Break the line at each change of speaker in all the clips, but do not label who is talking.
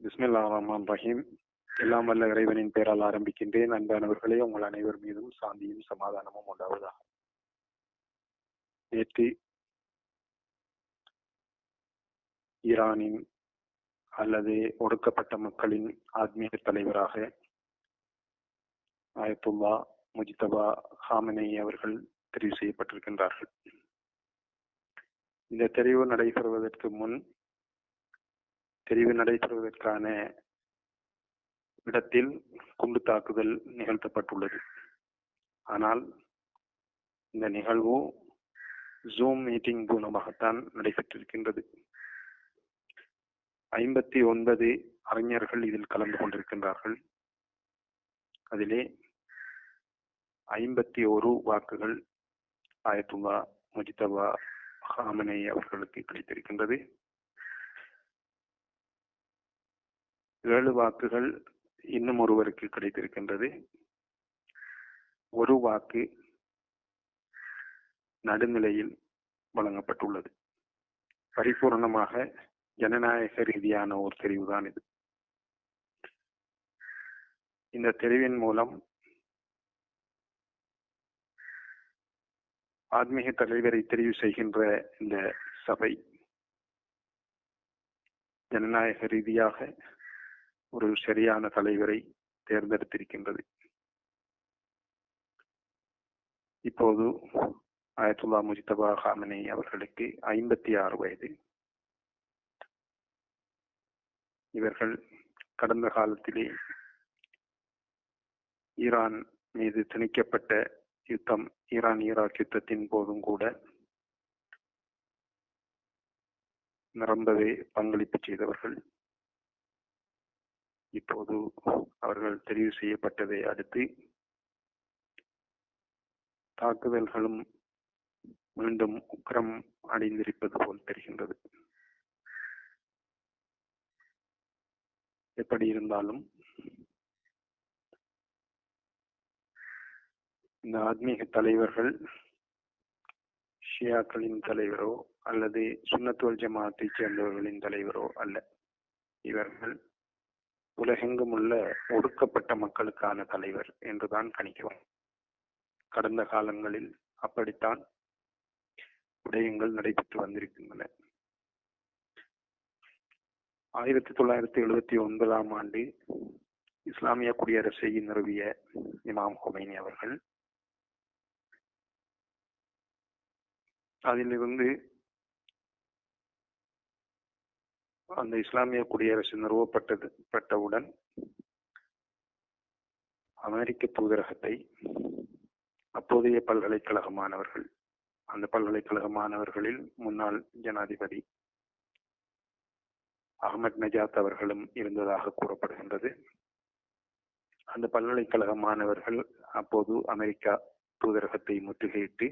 பிஸ்மில்லாஹிர் ரஹ்மானிர் ரஹீம். எல்லாம் வல்ல இறைவனின் பெயரால் ஆரம்பிக்கின்றேன். அன்பானவர்களே, உங்கள் அனைவர் மீதும் சாந்தியும் சமாதானமும் உண்டாவதாக. நேற்று ஈரானின் அல்லது ஒடுக்கப்பட்ட மக்களின் ஆத்மீக தலைவராக ஆயத்துல்லா முஜ்தபா ஹாமனேயி அவர்கள் தெரிவு செய்யப்பட்டிருக்கின்றார்கள். இந்த தெரிவு நடைபெறுவதற்கான இடத்தில் குண்டு தாக்குதல் நிகழ்த்தப்பட்டுள்ளது. ஆனால் இந்த நிகழ்வு ஜூம் மீட்டிங் மூலமாகத்தான் நடைபெற்றிருக்கின்றது. 59 அறிஞர்கள் இதில் கலந்து கொண்டிருக்கின்றார்கள். அதிலே 51 வாக்குகள் ஆயத்துல்லா முஜ்தபா ஹாமனேயி அவர்களுக்கு கிடைத்திருக்கின்றது. 7 வாக்குகள் இன்னும் ஒருவருக்கு கிடைத்திருக்கின்றது. ஒரு வாக்கு நடுநிலையில் வழங்கப்பட்டுள்ளது. பரிபூர்ணமாக ஜனநாயக ரீதியான ஒரு தெரிவுதான் இது. இந்த தெரிவின் மூலம் ஆத்மீக தலைவரை தெரிவு செய்கின்ற இந்த சபை ஜனநாயக ரீதியாக ஒரு சரியான தலைவரை தேர்ந்தெடுத்திருக்கின்றது. இப்போது ஆயத்துல்லா முஜ்தபா ஹாமனேயி அவர்களுக்கு 56 வயது. இவர்கள் கடந்த காலத்திலே ஈரான் மீது திணிக்கப்பட்ட யுத்தம், ஈரான் ஈராக் யுத்தத்தின் போதும் கூட நிரம்பவே பங்களிப்பு செய்தவர்கள். இப்போது அவர்கள் தெரிவு செய்யப்பட்டதை அடுத்து தாக்குதல்களும் மீண்டும் உக்கிரம் அடைந்திருப்பது போல் தெரிகின்றது. எப்படி இருந்தாலும் இந்த ஆத்மீக தலைவர்கள் ஷியாக்களின் தலைவரோ அல்லது சுன்னத் வல் ஜமாஅத்தை சேர்ந்தவர்களின் தலைவரோ அல்ல. இவர்கள் உலகெங்கும் உள்ள ஒடுக்கப்பட்ட மக்களுக்கான தலைவர் என்றுதான் கணிக்கிறோம். கடந்த காலங்களில் அப்படித்தான் விடயங்கள் நடைபெற்று வந்திருக்கின்றன. 1979ஆம் ஆண்டு இஸ்லாமிய குடியரசை நிறுவிய இமாம் ஹொமைனி அவர்கள் அதிலிருந்து அந்த இஸ்லாமிய குடியரசு நிறுவப்பட்டவுடன் அமெரிக்க தூதரகத்தை அப்போதைய பல்கலைக்கழக மாணவர்கள், அந்த பல்கலைக்கழக மாணவர்களில் முன்னாள் ஜனாதிபதி அகமது நஜாத் அவர்களும் இருந்ததாக கூறப்படுகின்றது. அந்த பல்கலைக்கழக மாணவர்கள் அப்போது அமெரிக்கா தூதரகத்தை முற்றுகையிட்டு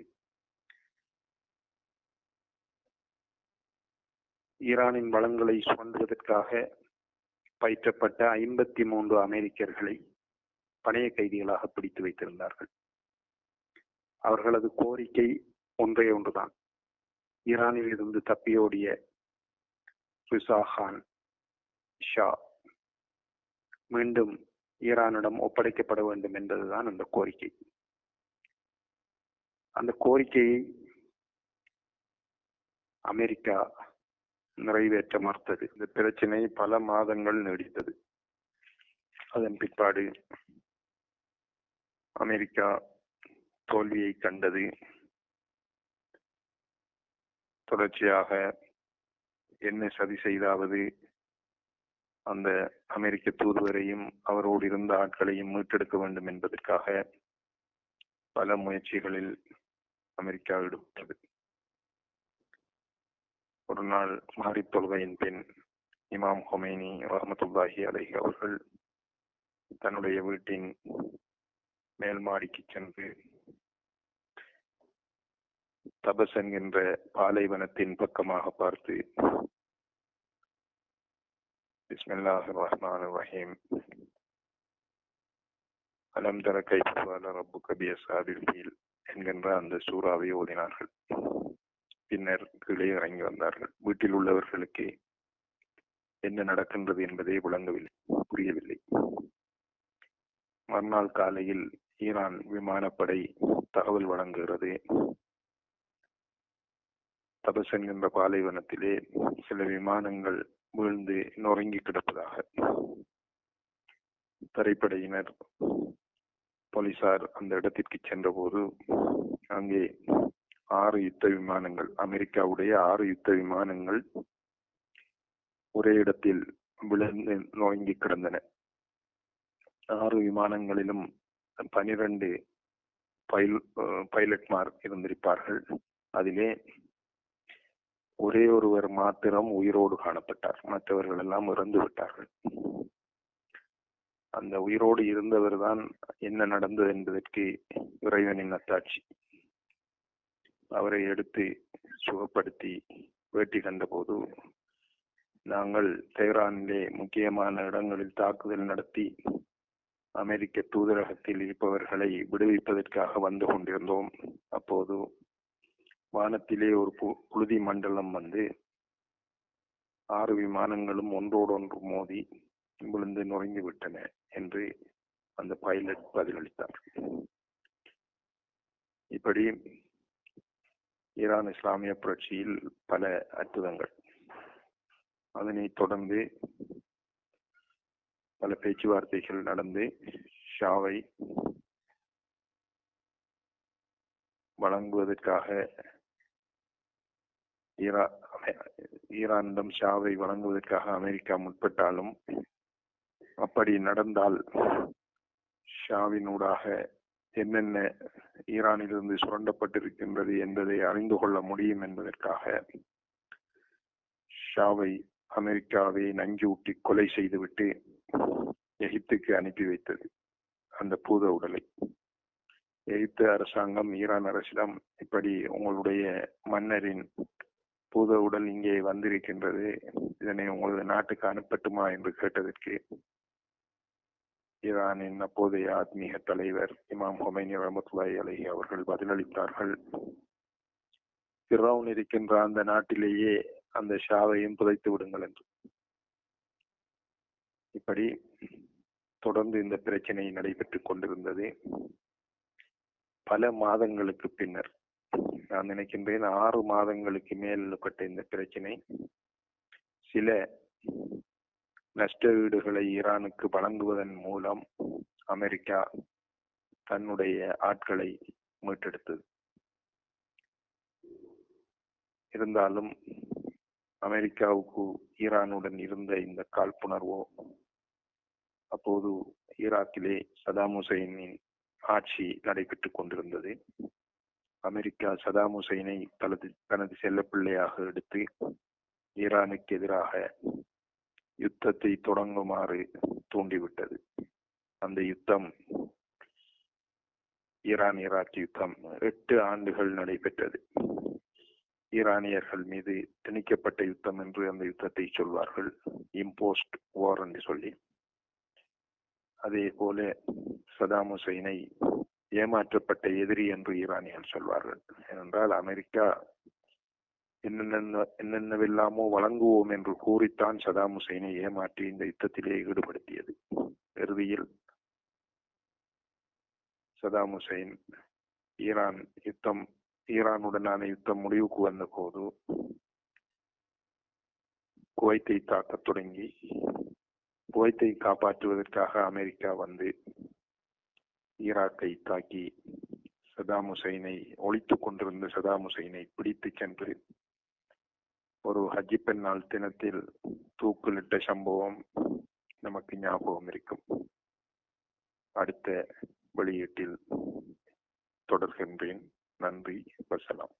ஈரானின் வளங்களை சுரண்டுவதற்காக பயிற்றப்பட்ட 53 அமெரிக்கர்களை பணைய கைதிகளாக பிடித்து வைத்திருந்தார்கள். அவர்களது கோரிக்கை ஒன்றே ஒன்றுதான். ஈரானில் இருந்து தப்பியோடிய ரிசா கான் ஷா மீண்டும் ஈரானிடம் ஒப்படைக்கப்பட வேண்டும் என்பதுதான் அந்த கோரிக்கை. அந்த கோரிக்கையை அமெரிக்கா நிறைவேற்ற மறுத்தது. இந்த பிரச்சனை பல மாதங்கள் நீடித்தது. அதன் பிற்பாடு அமெரிக்கா தோல்வியை கண்டது. தொடர்ச்சியாக என்ன சதி செய்தாவது அந்த அமெரிக்க தூதுவரையும் அவரோடு இருந்த ஆட்களையும் மீட்டெடுக்க வேண்டும் என்பதற்காக பல முயற்சிகளில் அமெரிக்கா ஈடுபட்டது. ஒரு நாள் மாரிப் தொழுகையின் பின் இமாம் ஹொமைனி ரஹ்மத்துல்லாஹி அலைஹி அவர்கள் தன்னுடைய வீட்டின் மேல் மாடிக்கு சென்று தபஸ் என்கின்ற பாலைவனத்தின் பக்கமாக பார்த்து, பிஸ்மில்லாஹிர் ரஹ்மானிர் ரஹீம், அலம் தர கைஃப ஃபஅல ரப்புக பிஅஸ்ஹாபில் ஃபீல் என்கின்ற அந்த சூறாவை ஓதினார்கள். பின்னர் கீழே இறங்கி வந்தார்கள். வீட்டில் உள்ளவர்களுக்கு என்ன நடக்கின்றது என்பதே விளங்கவில்லை, புரியவில்லை. மறுநாள் காலையில் ஈரான் விமானப்படை தகவல் வழங்குகிறது, தபஸ் என்கின்ற பாலைவனத்திலே சில விமானங்கள் வீழ்ந்து நொறுங்கி கிடப்பதாக. தரைப்படையினர், போலீசார் அந்த இடத்திற்கு சென்றபோது அங்கே 6 யுத்த விமானங்கள், அமெரிக்காவுடைய 6 யுத்த விமானங்கள் ஒரே இடத்தில் விழுந்து நொறுங்கி கிடந்தன. 6 விமானங்களிலும் 12 பைலட்மார் இருந்திருப்பார்கள். அதிலே ஒரே ஒருவர் மாத்திரம் உயிரோடு காணப்பட்டார், மற்றவர்கள் எல்லாம் இறந்து விட்டார்கள். அந்த உயிரோடு இருந்தவர் தான் என்ன நடந்தது என்பதற்கு இறைவனின் அத்தாட்சி. அவரை எடுத்து சுகப்படுத்தி வேட்டி கண்டபோது, நாங்கள் தெஹ்ரானிலே முக்கியமான இடங்களில் தாக்குதல் நடத்தி அமெரிக்க தூதரகத்தில் இருப்பவர்களை விடுவிப்பதற்காக வந்து கொண்டிருந்தோம். அப்போது வானத்திலே ஒரு புழுதி மண்டலம் வந்து 6 விமானங்களும் ஒன்றோடொன்று மோதி விழுந்து நொறுங்கி விட்டன என்று அந்த பைலட் பதிலளித்தார். இப்படி ஈரான் இஸ்லாமிய புரட்சியில் பல அற்புதங்கள். அதனை தொடர்ந்து பல பேச்சுவார்த்தைகள் நடந்து ஷாவை வழங்குவதற்காக ஈரானிடம் ஷாவை வழங்குவதற்காக அமெரிக்கா முற்பட்டாலும், அப்படி நடந்தால் ஷாவினூடாக என்னென்ன ஈரானிலிருந்து சுரண்டப்பட்டிருக்கின்றது என்பதை அறிந்து கொள்ள முடியும் என்பதற்காக ஷாவை அமெரிக்காவை நஞ்சூட்டி கொலை செய்துவிட்டு எகிப்துக்கு அனுப்பி வைத்தது அந்த பூத உடலை. எகிப்து அரசாங்கம் ஈரான் அரசிடம், இப்படி உங்களுடைய மன்னரின் பூத உடல் இங்கே வந்திருக்கின்றது, இதனை உங்களது நாட்டுக்கு அனுப்பட்டுமா என்று கேட்டதற்கு ஈரானின் அப்போதைய ஆத்மீக தலைவர் இமாம் ஹொமைனி ரஹ்மத்துல்லாஹி அலைஹி அவர்கள் பதிலளித்தார்கள், ஃபிரௌன் இருக்கின்ற அந்த நாட்டிலேயே அந்த ஷாவையும் புதைத்து விடுங்கள் என்று. இப்படி தொடர்ந்து இந்த பிரச்சனை நடைபெற்றுக் கொண்டிருந்தது. பல மாதங்களுக்கு பின்னர், நான் நினைக்கின்றேன் 6 மாதங்களுக்கு மேற்பட்ட இந்த பிரச்சனை, சில நஷ்ட ஈடுகளை ஈரானுக்கு வழங்குவதன் மூலம் அமெரிக்கா தன்னுடைய ஆட்களை மீட்டெடுத்தது. இருந்தாலும் அமெரிக்காவுக்கு ஈரானுடன் இருந்த இந்த காழ்ப்புணர்வோ, அப்போது ஈராக்கிலே சதாம் ஹுசைனின் ஆட்சி நடைபெற்றுக் கொண்டிருந்தது. அமெரிக்கா சதாம் ஹுசைனை தனது செல்லப்பிள்ளையாக எடுத்து ஈரானுக்கு எதிராக யுத்தத்தை தொடங்குமாறு தூண்டிவிட்டது. அந்த யுத்தம், ஈரான் ஈராக் யுத்தம் 8 ஆண்டுகள் நடைபெற்றது. ஈரானியர்கள் மீது திணிக்கப்பட்ட யுத்தம் என்று அந்த யுத்தத்தை சொல்வார்கள், இம்போஸ்ட் வார் என்று சொல்லி. அதே போல சதாம் ஹுசைனை ஏமாற்றப்பட்ட எதிரி என்று ஈரானியர்கள் சொல்வார்கள். ஏனென்றால் அமெரிக்கா என்னென்னவெல்லாமோ வழங்குவோம் என்று கூறித்தான் சதாம் ஹுசைனை ஏமாற்றி இந்த யுத்தத்திலே ஈடுபடுத்தியது. இறுதியில் சதாம் ஹுசைன் ஈரானுடனான யுத்தம் முடிவுக்கு வந்த போது குவைத்தை தாக்கத் தொடங்கி, குவைத்தை காப்பாற்றுவதற்காக அமெரிக்கா வந்து ஈராக்கை தாக்கி சதாம் ஹுசைனை, ஒழித்துக் கொண்டிருந்த சதாம் ஹுசைனை பிடித்து சென்று ஒரு ஹஜ்ஜி பெருநாள் தினத்தில் தூக்கிலிட்ட சம்பவம் நமக்கு ஞாபகம் இருக்கும். அடுத்த வெளியீட்டில் தொடர்கின்றேன். நன்றி, வசலாம்.